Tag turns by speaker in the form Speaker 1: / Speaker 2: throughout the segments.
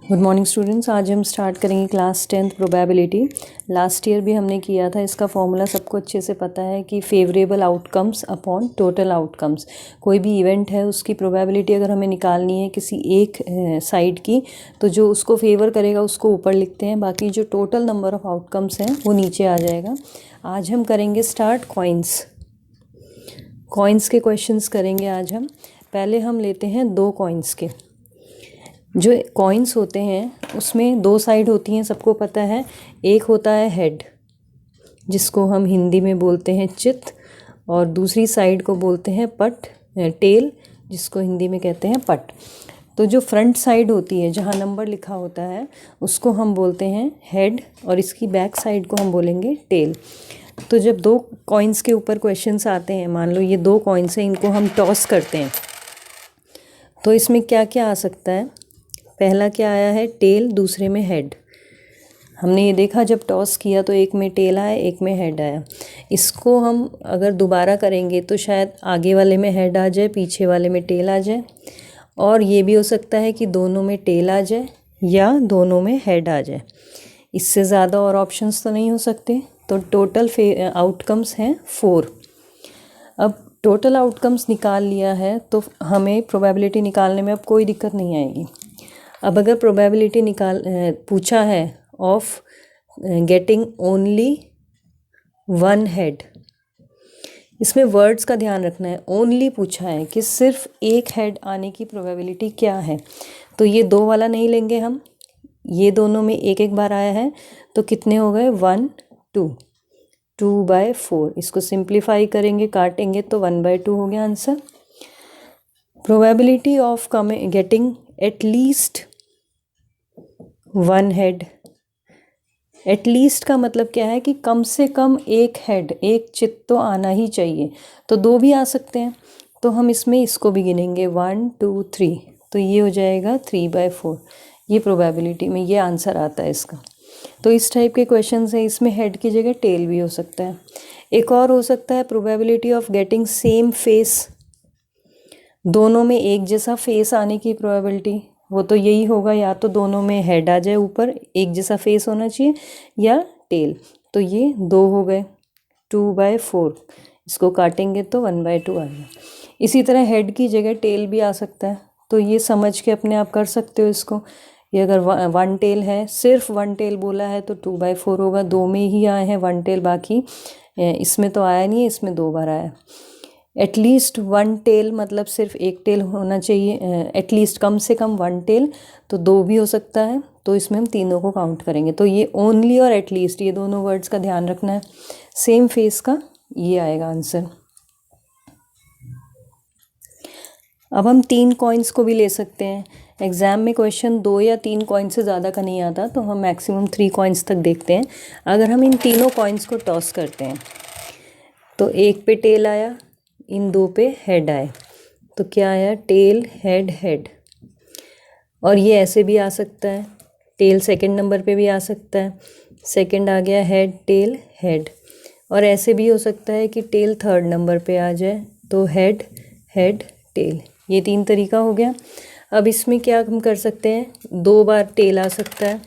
Speaker 1: Good morning students. आज हम start करेंगे class 10th probability. Last year भी हमने किया था। इसका फॉर्मूला सबको अच्छे से पता है कि favourable outcomes upon total outcomes. कोई भी इवेंट है उसकी प्रोबेबिलिटी अगर हमें निकालनी है किसी एक साइड की, तो जो उसको फेवर करेगा उसको ऊपर लिखते हैं, बाकी जो टोटल नंबर ऑफ़ आउटकम्स हैं वो नीचे आ जाएगा। आज हम करेंगे स्टार्ट कॉइन्स के क्वेश्चंस करेंगे आज हम। पहले हम लेते हैं 2 कॉइन्स के। जो कॉइन्स होते हैं उसमें 2 साइड होती हैं, सबको पता है। एक होता है हेड, जिसको हम हिंदी में बोलते हैं चित, और दूसरी साइड को बोलते हैं पट, टेल, जिसको हिंदी में कहते हैं पट। तो जो फ्रंट साइड होती है जहाँ नंबर लिखा होता है उसको हम बोलते हैं हेड, और इसकी बैक साइड को हम बोलेंगे टेल। तो जब 2 कॉइन्स के ऊपर क्वेश्चंस आते हैं, मान लो ये 2 कॉइन्स हैं, इनको हम टॉस करते हैं, तो इसमें क्या क्या आ सकता है। पहला क्या आया है, टेल, दूसरे में हेड। हमने ये देखा जब टॉस किया तो एक में टेल आया, एक में हेड आया। इसको हम अगर दोबारा करेंगे तो शायद आगे वाले में हेड आ जाए, पीछे वाले में टेल आ जाए, और ये भी हो सकता है कि दोनों में टेल आ जाए या दोनों में हेड आ जाए। इससे ज़्यादा और ऑप्शंस तो नहीं हो सकते। तो टोटल आउटकम्स हैं 4। अब टोटल आउटकम्स निकाल लिया है तो हमें प्रोबेबिलिटी निकालने में अब कोई दिक्कत नहीं आएगी। अब अगर प्रोबेबिलिटी पूछा है ऑफ गेटिंग ओनली 1 हेड, इसमें वर्ड्स का ध्यान रखना है। ओनली पूछा है कि सिर्फ एक हेड आने की प्रोबेबिलिटी क्या है, तो ये 2 वाला नहीं लेंगे हम। ये दोनों में एक एक बार आया है तो कितने हो गए, 1 2 2/4। इसको सिंप्लीफाई करेंगे, काटेंगे तो 1/2 हो गया answer. Probability of getting at least 1 head. At least का मतलब क्या है कि कम से कम एक हेड, एक चित तो आना ही चाहिए। तो 2 भी आ सकते हैं, तो हम इसमें इसको भी गिनेंगे 1 2 3, तो ये हो जाएगा 3/4। ये प्रोबेबिलिटी में ये आंसर आता है इसका। तो इस टाइप के क्वेश्चन है, इसमें हेड की जगह टेल भी हो सकता है। एक और हो सकता है probability of getting same face. दोनों में एक जैसा फेस आने की प्रोबेबिलिटी, वो तो यही होगा, या तो दोनों में हेड आ जाए ऊपर, एक जैसा फेस होना चाहिए, या टेल। तो ये 2 हो गए, 2/4। इसको काटेंगे तो 1/2 आ गया। इसी तरह हेड की जगह टेल भी आ सकता है, तो ये समझ के अपने आप कर सकते हो इसको। ये अगर 1 टेल है, सिर्फ 1 टेल बोला है तो 2/4 होगा। 2 में ही आए हैं 1 टेल, बाकी इसमें तो आया नहीं है, इसमें 2 बार आया। एटलीस्ट 1 टेल मतलब सिर्फ एक टेल होना चाहिए, एटलीस्ट कम से कम 1 टेल, तो 2 भी हो सकता है। तो इसमें हम तीनों को काउंट करेंगे। तो ये ओनली और एटलीस्ट, ये दोनों वर्ड्स का ध्यान रखना है। सेम फेस का ये आएगा आंसर। अब हम 3 कॉइन्स को भी ले सकते हैं। एग्ज़ाम में क्वेश्चन 2 या 3 कॉइन से ज़्यादा का नहीं आता, तो हम मैक्सिमम 3 कॉइन्स तक देखते हैं। अगर हम इन तीनों कॉइन्स को टॉस करते हैं तो एक पे टेल आया, इन 2 पे हेड आए, तो क्या आया, टेल हेड हेड। और ये ऐसे भी आ सकता है, टेल सेकंड नंबर पे भी आ सकता है, सेकंड आ गया हेड टेल हेड। और ऐसे भी हो सकता है कि टेल थर्ड नंबर पे आ जाए, तो हेड हेड टेल। ये 3 तरीका हो गया। अब इसमें क्या हम कर सकते हैं, 2 बार टेल आ सकता है,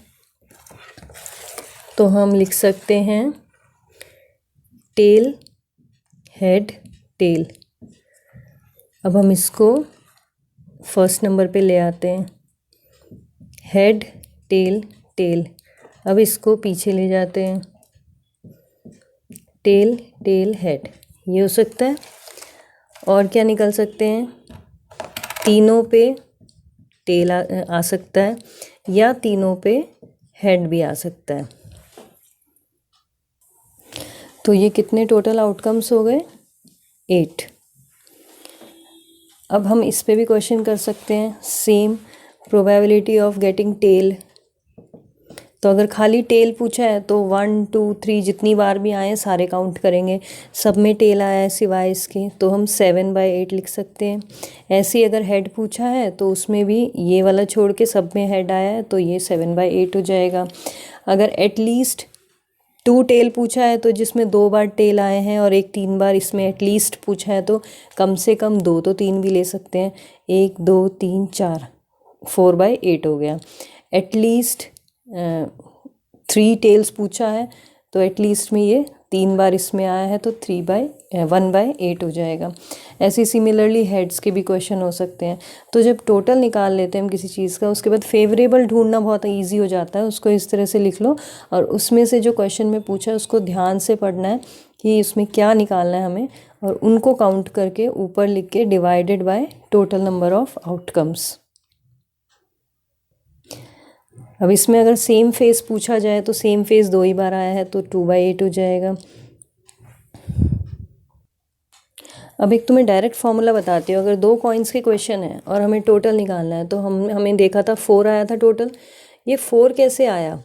Speaker 1: तो हम लिख सकते हैं टेल हेड टेल। अब हम इसको फर्स्ट नंबर पे ले आते हैं, हेड टेल टेल। अब इसको पीछे ले जाते हैं, टेल टेल हेड। ये हो सकता है। और क्या निकल सकते हैं, तीनों पे टेल आ सकता है, या तीनों पे हेड भी आ सकता है। तो ये कितने टोटल आउटकम्स हो गए, 8। अब हम इस पे भी क्वेश्चन कर सकते हैं, same probability of getting tail. तो अगर खाली टेल पूछा है तो 1 2 3 जितनी बार भी आए सारे काउंट करेंगे। सब में टेल आया है सिवाय इसके, तो हम 7/8 लिख सकते हैं। ऐसे ही अगर हेड पूछा है तो उसमें भी ये वाला छोड़ के सब में हेड आया है, तो ये 7/8 हो जाएगा। अगर एटलीस्ट 2 टेल पूछा है तो जिसमें 2 बार टेल आए हैं और एक 3 बार इसमें एटलीस्ट पूछा है, तो कम से कम 2 तो 3 भी ले सकते हैं। 1 2 3 4, 4/8 हो गया। एटलीस्ट 3 टेल्स पूछा है, तो एटलीस्ट में ये 3 बार इसमें आया है, तो 1/8 हो जाएगा। ऐसे सिमिलरली हेड्स के भी क्वेश्चन हो सकते हैं। तो जब टोटल निकाल लेते हैं हम किसी चीज़ का, उसके बाद फेवरेबल ढूंढना बहुत ईजी हो जाता है। उसको इस तरह से लिख लो और उसमें से जो क्वेश्चन में पूछा है उसको ध्यान से पढ़ना है कि इसमें क्या निकालना है हमें, और उनको काउंट करके ऊपर लिख के divided by total number of outcomes. अब इसमें अगर सेम फेस पूछा जाए तो सेम फेस 2 ही बार आया है, तो 2/8 हो जाएगा। अब एक तुम्हें डायरेक्ट फॉर्मूला बताती हूँ। अगर 2 कॉइन्स के क्वेश्चन है और हमें टोटल निकालना है, तो हमें देखा था 4 आया था टोटल। ये 4 कैसे आया?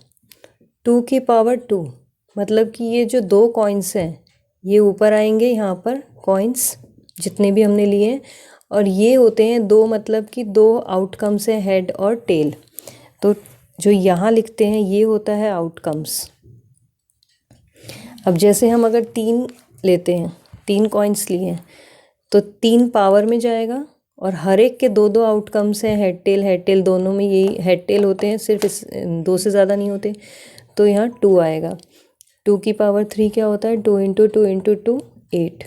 Speaker 1: 2 की पावर 2, मतलब कि ये जो 2 कॉइन्स हैं ये ऊपर आएंगे यहाँ पर, कॉइन्स जितने भी हमने लिए हैं, और ये होते हैं 2, मतलब कि 2 आउटकम्स हैं, हेड और टेल। तो जो यहाँ लिखते हैं ये होता है आउटकम्स। अब जैसे हम अगर 3 लेते हैं, 3 कॉइन्स लिए हैं, तो 3 पावर में जाएगा और हर एक के 2-2 आउटकम्स हैं, हेड टेल दोनों में यही हेड टेल होते हैं, सिर्फ 2 से ज़्यादा नहीं होते। तो यहाँ 2 आएगा। 2 की पावर 3 क्या होता है? 2 × 2 × 2 8।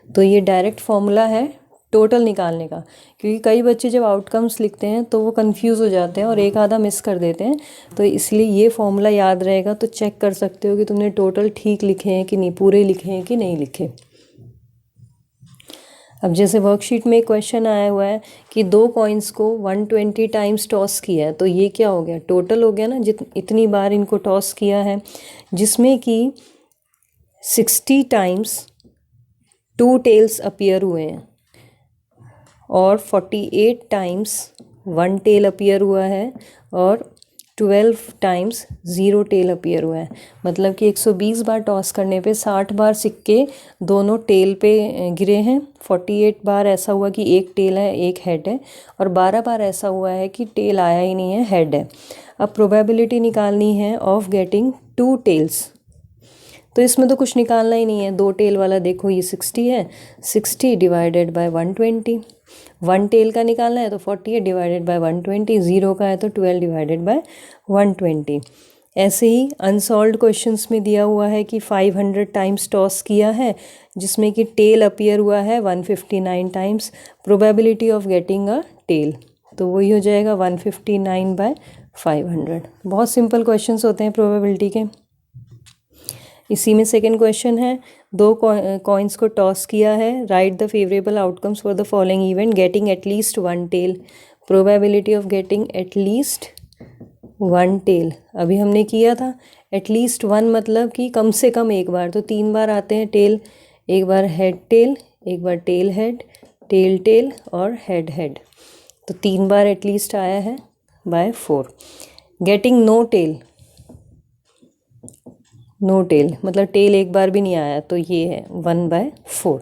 Speaker 1: तो ये डायरेक्ट फॉर्मूला है टोटल निकालने का। क्योंकि कई बच्चे जब आउटकम्स लिखते हैं तो वो कंफ्यूज हो जाते हैं और एक आधा मिस कर देते हैं, तो इसलिए ये फॉर्मूला याद रहेगा। तो चेक कर सकते हो कि तुमने टोटल ठीक लिखे हैं कि नहीं, पूरे लिखे हैं कि नहीं लिखे। अब जैसे वर्कशीट में एक क्वेश्चन आया हुआ है कि 2 कॉइन्स को 120 टाइम्स टॉस किया है, तो ये क्या हो गया? टोटल हो गया ना, इतनी बार इनको टॉस किया है, जिसमें कि 60 टाइम्स 2 टेल्स अपीयर हुए हैं और 48 टाइम्स 1 टेल अपीयर हुआ है और 12 टाइम्स 0 टेल अपीयर हुआ है। मतलब कि 120 बार टॉस करने पे 60 बार सिक्के दोनों टेल पे गिरे हैं, 48 बार ऐसा हुआ कि एक टेल है एक हेड है, और 12 बार ऐसा हुआ है कि टेल आया ही नहीं है, हेड है। अब प्रोबेबिलिटी निकालनी है ऑफ गेटिंग 2 टेल्स। तो इसमें तो कुछ निकालना ही नहीं है। 2 टेल वाला देखो ये 60 है, 60 डिवाइडेड बाय 120। 1 टेल का निकालना है तो 48 डिवाइडेड बाय 120, 0 का है तो 12 डिवाइडेड बाय 120। ऐसे ही अनसॉल्व्ड क्वेश्चंस में दिया हुआ है कि 500 टाइम्स टॉस किया है, जिसमें कि टेल अपीयर हुआ है 159 times. Probability of getting a tail, तो वही हो जाएगा 159/500। बहुत सिंपल क्वेश्चंस होते हैं प्रोबेबिलिटी के। इसी में सेकंड क्वेश्चन है, 2 कॉइन्स को टॉस किया है, write the favourable outcomes for the following event getting at least 1 tail. Probability of getting at least 1 tail अभी हमने किया था। एटलीस्ट 1 मतलब कि कम से कम एक बार, तो 3 बार आते हैं टेल, एक बार हेड टेल, एक बार टेल हेड, टेल टेल और हेड हेड, तो 3 बार एटलीस्ट आया है by 4। Getting no tail, no tail मतलब टेल एक बार भी नहीं आया, तो ये है 1/4।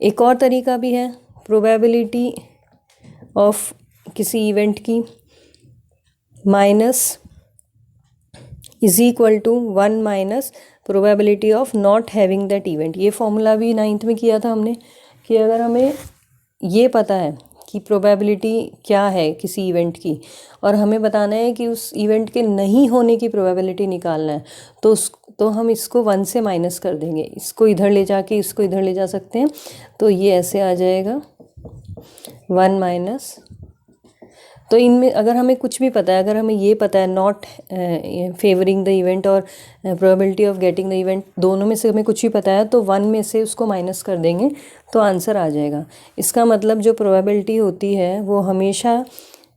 Speaker 1: एक और तरीका भी है प्रोबेबिलिटी ऑफ किसी इवेंट की, minus is equal to 1 minus probability of not having that event. ये फॉर्मूला भी 9th में किया था हमने कि अगर हमें ये पता है कि प्रोबेबिलिटी क्या है किसी इवेंट की, और हमें बताना है कि उस इवेंट के नहीं होने की प्रोबेबिलिटी निकालना है, तो हम इसको 1 से माइनस कर देंगे। इसको इधर ले जाके इसको इधर ले जा सकते हैं, तो ये ऐसे आ जाएगा 1 माइनस। तो इनमें अगर हमें कुछ भी पता है, अगर हमें ये पता है नॉट फेवरिंग द इवेंट और probability of getting the event, दोनों में से हमें कुछ भी पता है, तो 1 में से उसको माइनस कर देंगे तो आंसर आ जाएगा। इसका मतलब जो प्रोबेबिलिटी होती है वो हमेशा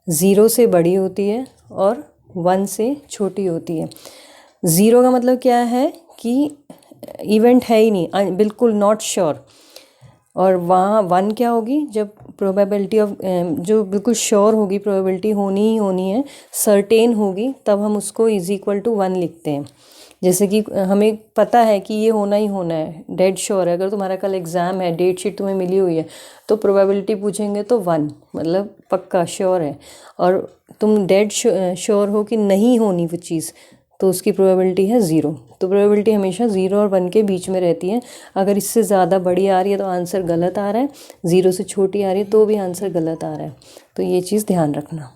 Speaker 1: 0 से बड़ी होती है और 1 से छोटी होती है। 0 का मतलब क्या है कि इवेंट है ही नहीं, बिल्कुल नॉट श्योर, और वहाँ 1 क्या होगी, जब प्रोबेबिलिटी ऑफ जो बिल्कुल श्योर होगी, प्रोबेबिलिटी होनी ही होनी है, सर्टेन होगी, तब हम उसको इज इक्वल टू 1 लिखते हैं। जैसे कि हमें पता है कि ये होना ही होना है, डेड श्योर है। अगर तुम्हारा कल एग्ज़ाम है, डेट शीट तुम्हें मिली हुई है, तो प्रोबेबिलिटी पूछेंगे तो 1 मतलब पक्का श्योर है, और तुम डेड श्योर हो कि नहीं होनी वो चीज़, तो उसकी प्रोबेबिलिटी है 0। तो प्रोबेबिलिटी हमेशा 0 और 1 के बीच में रहती है। अगर इससे ज़्यादा बड़ी आ रही है तो आंसर गलत आ रहा है, 0 से छोटी आ रही है तो भी आंसर गलत आ रहा है। तो ये चीज़ ध्यान रखना।